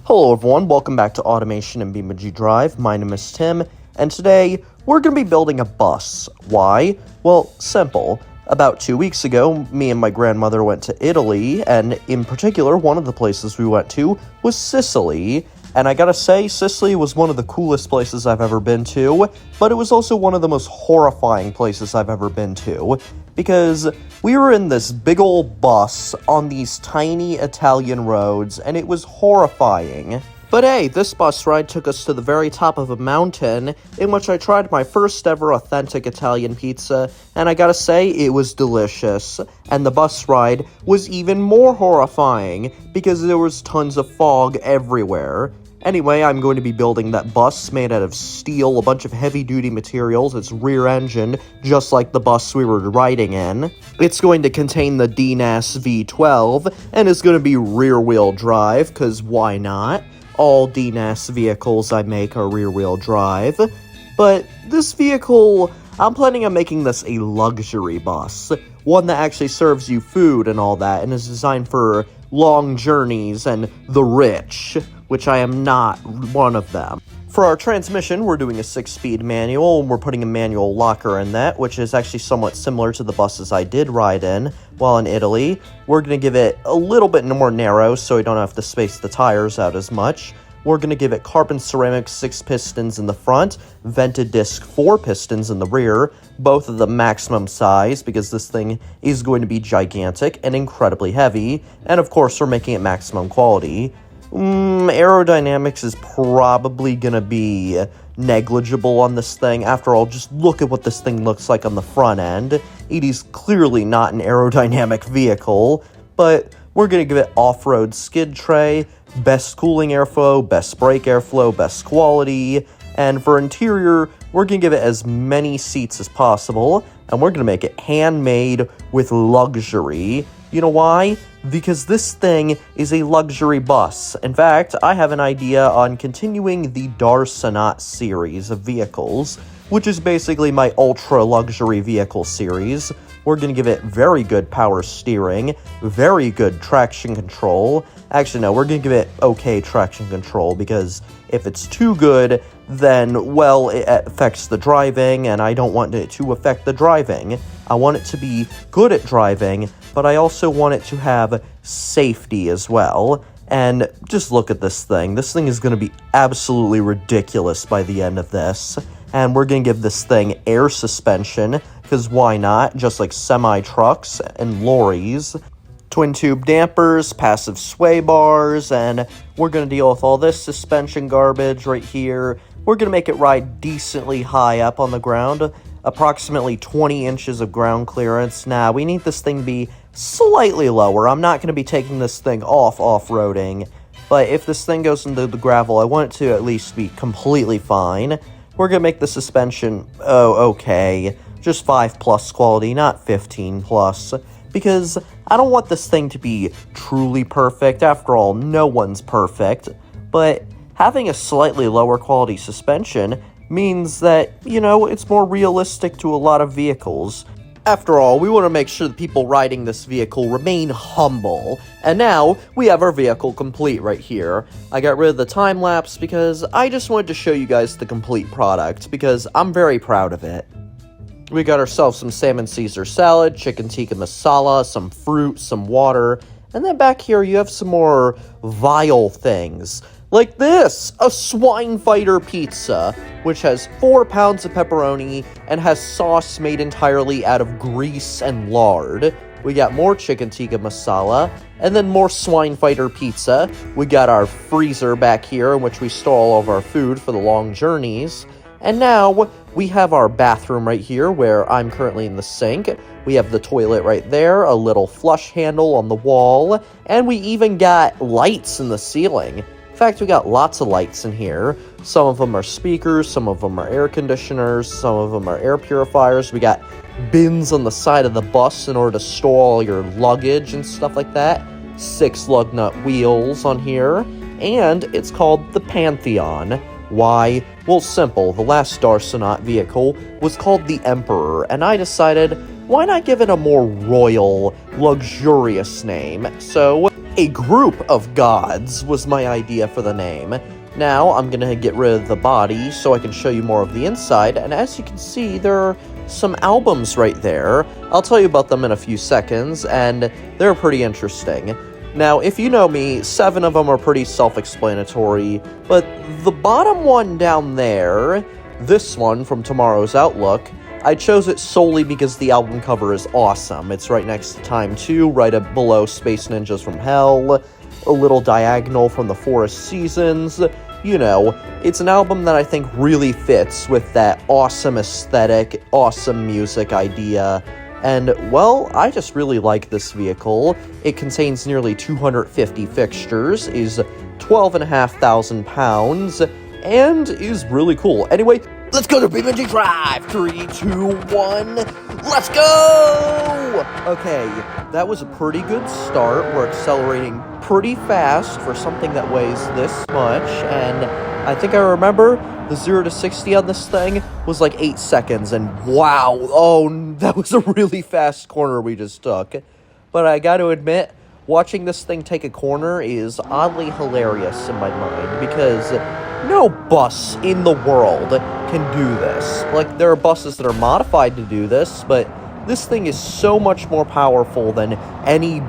Hello everyone, welcome back to Automation and BeamNG Drive. My name is Tim, and today we're going to be building a bus. Why? Well, simple. About 2 weeks ago, me and my grandmother went to Italy, and in particular, one of the places we went to was Sicily. And I gotta say, Sicily was one of the coolest places I've ever been to, but it was also one of the most horrifying places I've ever been to, because we were in this big old bus on these tiny Italian roads, and it was horrifying. But hey, this bus ride took us to the very top of a mountain, in which I tried my first ever authentic Italian pizza, and I gotta say, it was delicious. And the bus ride was even more horrifying, because there was tons of fog everywhere. Anyway, I'm going to be building that bus made out of steel, a bunch of heavy-duty materials, its rear engine, just like the bus we were riding in. It's going to contain the DNAS V12, and is going to be rear-wheel drive, because why not? All DNAS vehicles I make are rear-wheel drive. But this vehicle, I'm planning on making this a luxury bus. One that actually serves you food and all that, and is designed for long journeys and the rich, which I am not one of them. For our transmission, we're doing a 6-speed manual, and we're putting a manual locker in that, which is actually somewhat similar to the buses I did ride in while in Italy. We're going to give it a little bit more narrow, so we don't have to space the tires out as much. We're going to give it carbon ceramic 6 pistons in the front, vented disc 4 pistons in the rear, both of the maximum size, because this thing is going to be gigantic and incredibly heavy, and of course we're making it maximum quality. Aerodynamics is probably gonna be negligible on this thing. After all, just look at what this thing looks like on the front end. It is clearly not an aerodynamic vehicle, but we're gonna give it off-road skid tray, best cooling airflow, best brake airflow, best quality, and for interior, we're gonna give it as many seats as possible, and we're gonna make it handmade with luxury. You know why? Because this thing is a luxury bus. In fact, I have an idea on continuing the Sonat series of vehicles, which is basically my ultra-luxury vehicle series. We're going to give it very good power steering, very good traction control. Actually, no, we're going to give it okay traction control, because if it's too good, then, well, it affects the driving, and I don't want it to affect the driving. I want it to be good at driving, but I also want it to have safety as well. And just look at this thing. This thing is going to be absolutely ridiculous by the end of this. And we're going to give this thing air suspension, because why not? Just like semi-trucks and lorries. Twin tube dampers, passive sway bars, and we're going to deal with all this suspension garbage right here. We're going to make it ride decently high up on the ground, approximately 20 inches of ground clearance. Now, we need this thing to be slightly lower. I'm not going to be taking this thing off-roading, but if this thing goes into the gravel, I want it to at least be completely fine. We're going to make the suspension, okay, just 5+ quality, not 15+, because I don't want this thing to be truly perfect. After all, no one's perfect, but having a slightly lower quality suspension means that, you know, it's more realistic to a lot of vehicles. After all, we want to make sure the people riding this vehicle remain humble. And now, we have our vehicle complete right here. I got rid of the time-lapse because I just wanted to show you guys the complete product, because I'm very proud of it. We got ourselves some salmon Caesar salad, chicken tikka masala, some fruit, some water, and then back here you have some more vile things. Like this, a swine fighter pizza, which has 4 pounds of pepperoni and has sauce made entirely out of grease and lard. We got more chicken tikka masala, and then more swine fighter pizza. We got our freezer back here in which we store all of our food for the long journeys. And now, we have our bathroom right here where I'm currently in the sink. We have the toilet right there, a little flush handle on the wall, and we even got lights in the ceiling. In fact, we got lots of lights in here. Some of them are speakers, some of them are air conditioners, some of them are air purifiers. We got bins on the side of the bus in order to store all your luggage and stuff like that. 6 lug nut wheels on here, and it's called the Pantheon. Why? Well, simple. The last Sonat vehicle was called the Emperor, and I decided, why not give it a more royal, luxurious name? So A group of gods was my idea for the name. Now, I'm gonna get rid of the body so I can show you more of the inside, and as you can see, there are some albums right there. I'll tell you about them in a few seconds, and they're pretty interesting. Now, if you know me, 7 of them are pretty self-explanatory, but the bottom one down there, this one from Tomorrow's Outlook, I chose it solely because the album cover is awesome. It's right next to Time 2, right up below Space Ninjas from Hell, a little diagonal from the Forest Seasons. You know, it's an album that I think really fits with that awesome aesthetic, awesome music idea. And, well, I just really like this vehicle. It contains nearly 250 fixtures, is 12,500 pounds, and is really cool. Anyway, let's go to BeamNG Drive! 3, 2, 1, let's go! Okay, that was a pretty good start. We're accelerating pretty fast for something that weighs this much, and I think I remember the 0 to 60 on this thing was like 8 seconds, and wow, oh, that was a really fast corner we just took. But I gotta admit, watching this thing take a corner is oddly hilarious in my mind, because no bus in the world can do this. Like, there are buses that are modified to do this, but this thing is so much more powerful than any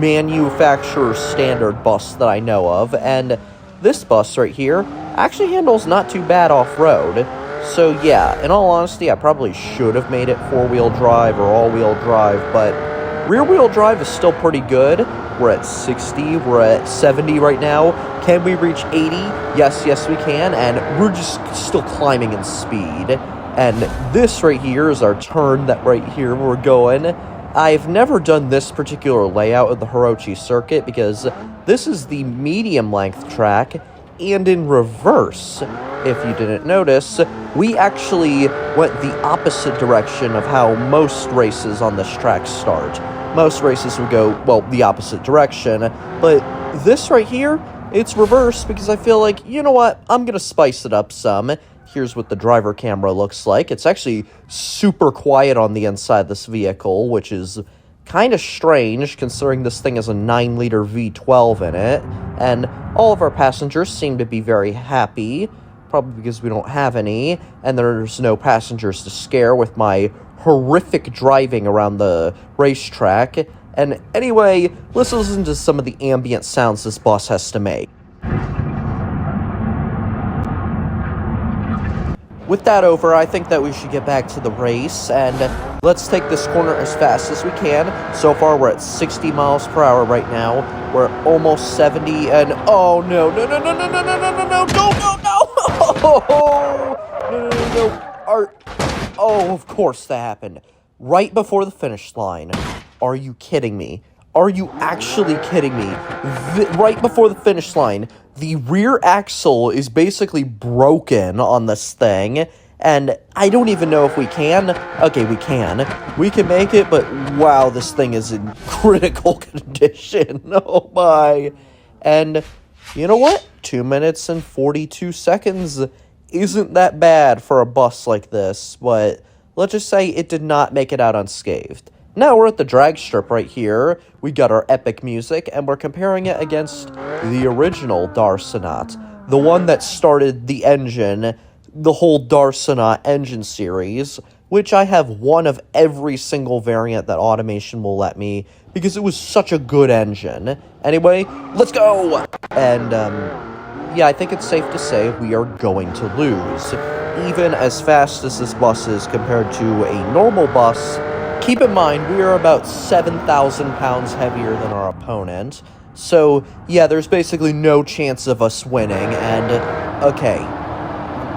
manufacturer's standard bus that I know of, and this bus right here actually handles not too bad off-road. So yeah, in all honesty, I probably should have made it four-wheel drive or all-wheel drive, but rear-wheel drive is still pretty good. We're at 60, we're at 70 right now. Can we reach 80? Yes, we can, and we're just still climbing in speed. And this right here is our turn that right here we're going. I've never done this particular layout of the Hirochi circuit because this is the medium-length track and in reverse. If you didn't notice, we actually went the opposite direction of how most races on this track start. Most races would go, well, the opposite direction, but this right here, it's reverse because I feel like, you know what, I'm gonna spice it up some. Here's what the driver camera looks like. It's actually super quiet on the inside of this vehicle, which is kind of strange considering this thing has a 9-liter V12 in it, and all of our passengers seem to be very happy, probably because we don't have any, and there's no passengers to scare with my horrific driving around the racetrack. And anyway, let's listen to some of the ambient sounds this bus has to make. With that over, I think that we should get back to the race, and let's take this corner as fast as we can. So far, we're at 60 miles per hour right now. We're almost 70, and oh no, no, no, no, no, no, no, no, no, no, no, no, no, oh, of course that happened. Right before the finish line. Are you kidding me? Are you actually kidding me? Right before the finish line, the rear axle is basically broken on this thing, and I don't even know if we can. Okay, we can. We can make it, but wow, this thing is in critical condition. Oh my. And you know what? 2 minutes and 42 seconds isn't that bad for a bus like this, but let's just say it did not make it out unscathed. Now we're at the drag strip right here. We got our epic music, and we're comparing it against the original Darsonaut, the one that started the engine, the whole Darsonaut engine series, which I have one of every single variant that Automation will let me, because it was such a good engine. Anyway, let's go! And, yeah, I think it's safe to say we are going to lose. Even as fast as this bus is compared to a normal bus, keep in mind, we are about 7,000 pounds heavier than our opponent. So, yeah, there's basically no chance of us winning, and, okay,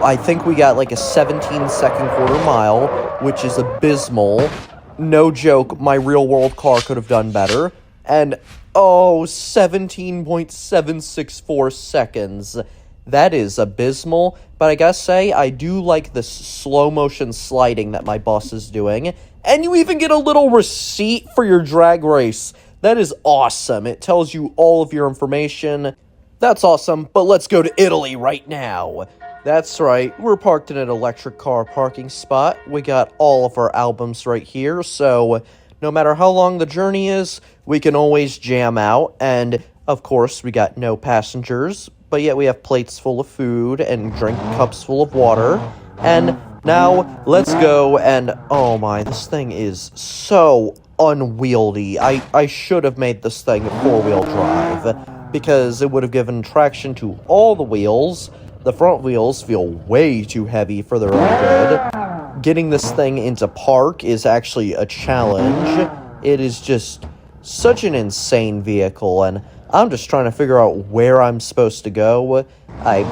I think we got like a 17-second quarter mile, which is abysmal. No joke, my real-world car could have done better. And, oh, 17.764 seconds. That is abysmal, but I gotta say, I do like the slow-motion sliding that my boss is doing. And you even get a little receipt for your drag race. That is awesome. It tells you all of your information. That's awesome, but let's go to Italy right now. That's right, we're parked in an electric car parking spot. We got all of our albums right here, so no matter how long the journey is, we can always jam out. And Of course, we got no passengers, but yet we have plates full of food and drink cups full of water. And now, let's go and... Oh my, this thing is so unwieldy. I should have made this thing four-wheel drive, because it would have given traction to all the wheels. The front wheels feel way too heavy for their own good. Getting this thing into park is actually a challenge. It is just such an insane vehicle, and I'm just trying to figure out where I'm supposed to go. I'm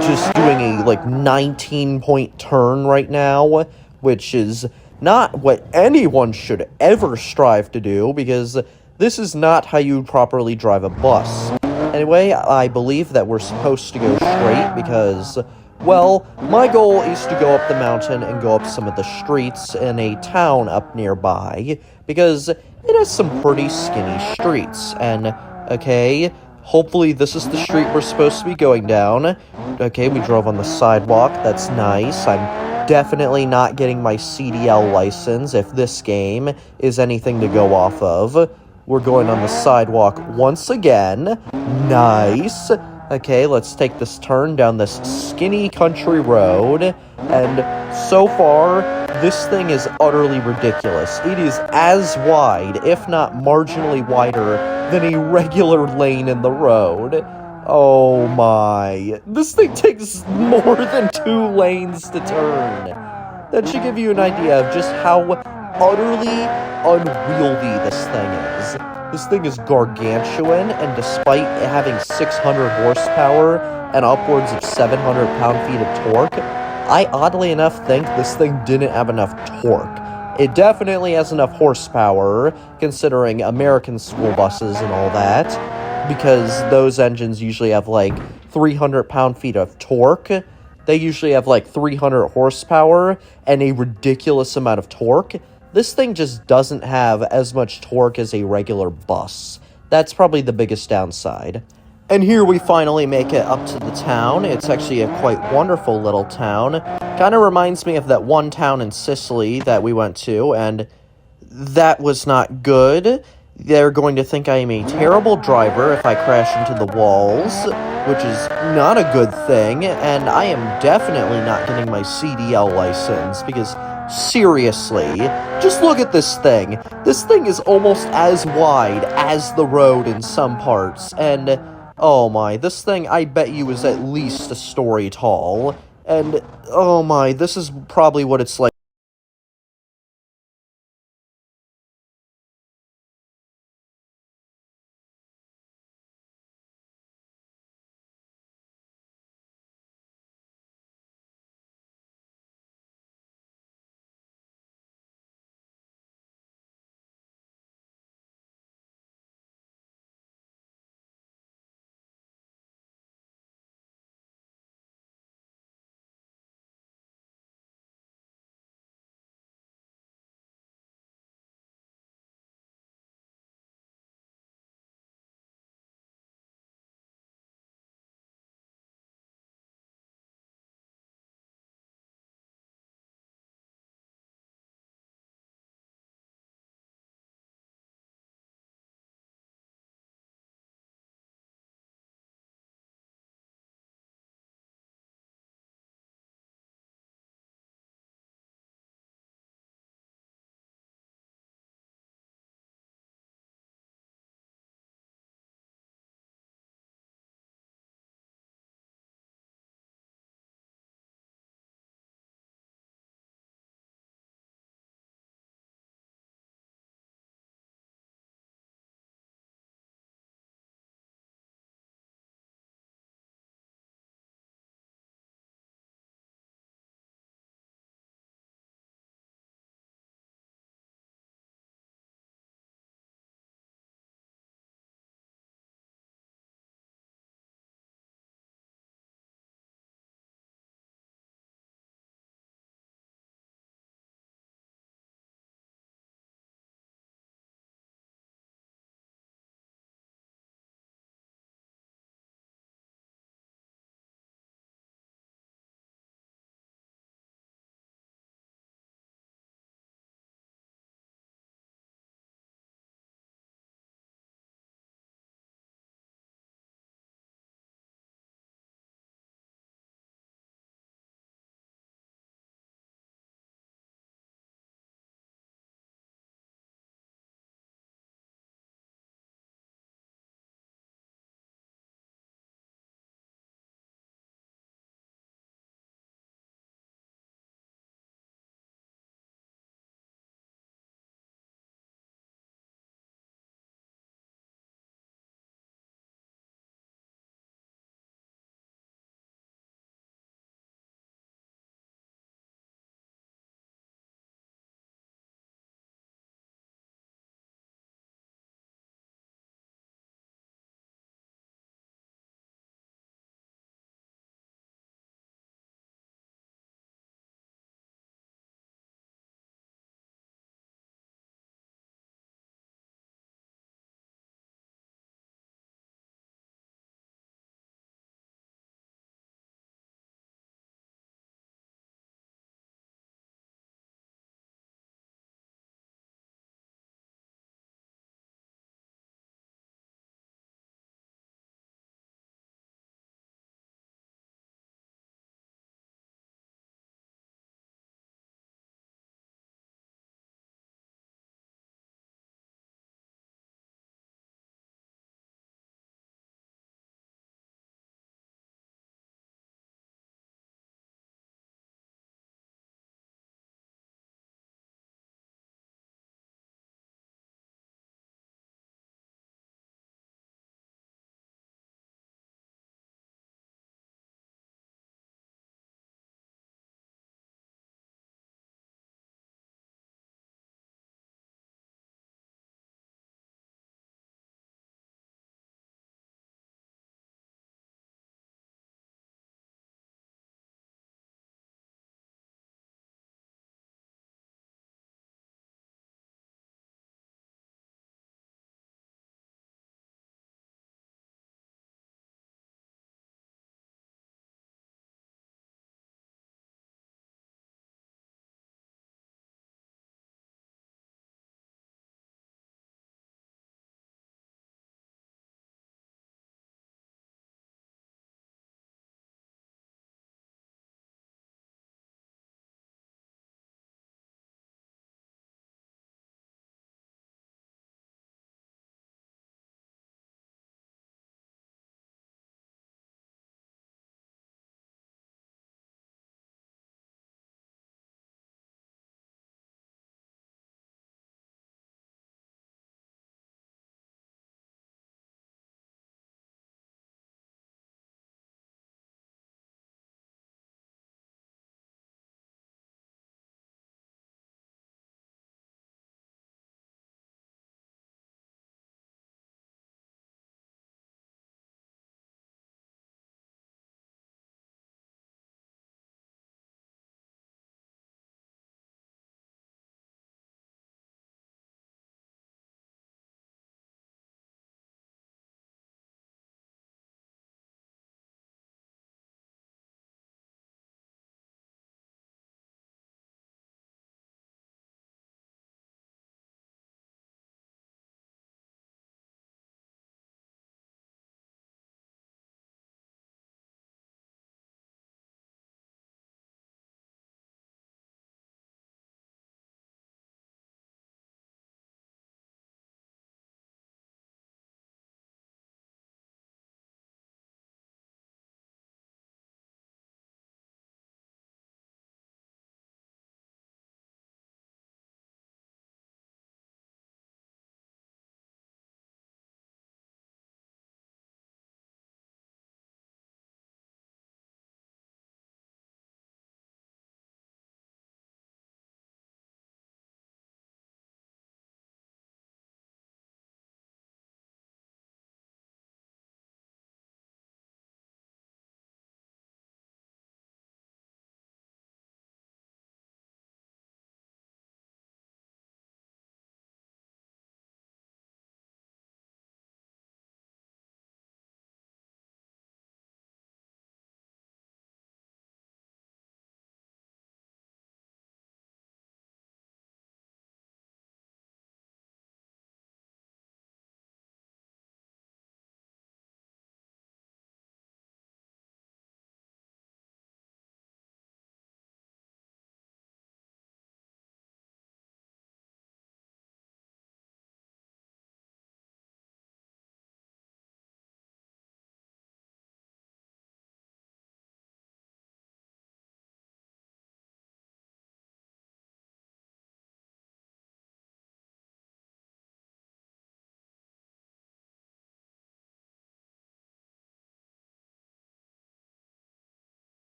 just doing a, 19-point turn right now, which is not what anyone should ever strive to do, because this is not how you properly drive a bus. Anyway, I believe that we're supposed to go straight because, well, my goal is to go up the mountain and go up some of the streets in a town up nearby, because it has some pretty skinny streets, and, okay, hopefully this is the street we're supposed to be going down. Okay, we drove on the sidewalk, that's nice. I'm definitely not getting my CDL license if this game is anything to go off of. We're going on the sidewalk once again. Nice. Okay, let's take this turn down this skinny country road. And so far, this thing is utterly ridiculous. It is as wide, if not marginally wider, than a regular lane in the road. Oh my. This thing takes more than 2 lanes to turn. That should give you an idea of just how utterly unwieldy this thing is. This thing is gargantuan, and despite having 600 horsepower and upwards of 700 pound-feet of torque, I oddly enough think this thing didn't have enough torque. It definitely has enough horsepower, considering American school buses and all that, because those engines usually have 300 pound-feet of torque. They usually have 300 horsepower and a ridiculous amount of torque. This thing just doesn't have as much torque as a regular bus. That's probably the biggest downside. And here we finally make it up to the town. It's actually a quite wonderful little town. Kind of reminds me of that one town in Sicily that we went to, and that was not good. They're going to think I am a terrible driver if I crash into the walls, which is not a good thing, and I am definitely not getting my CDL license, because seriously, just look at this thing. This thing is almost as wide as the road in some parts, and oh my, this thing I bet you is at least a story tall, and oh my, this is probably what it's like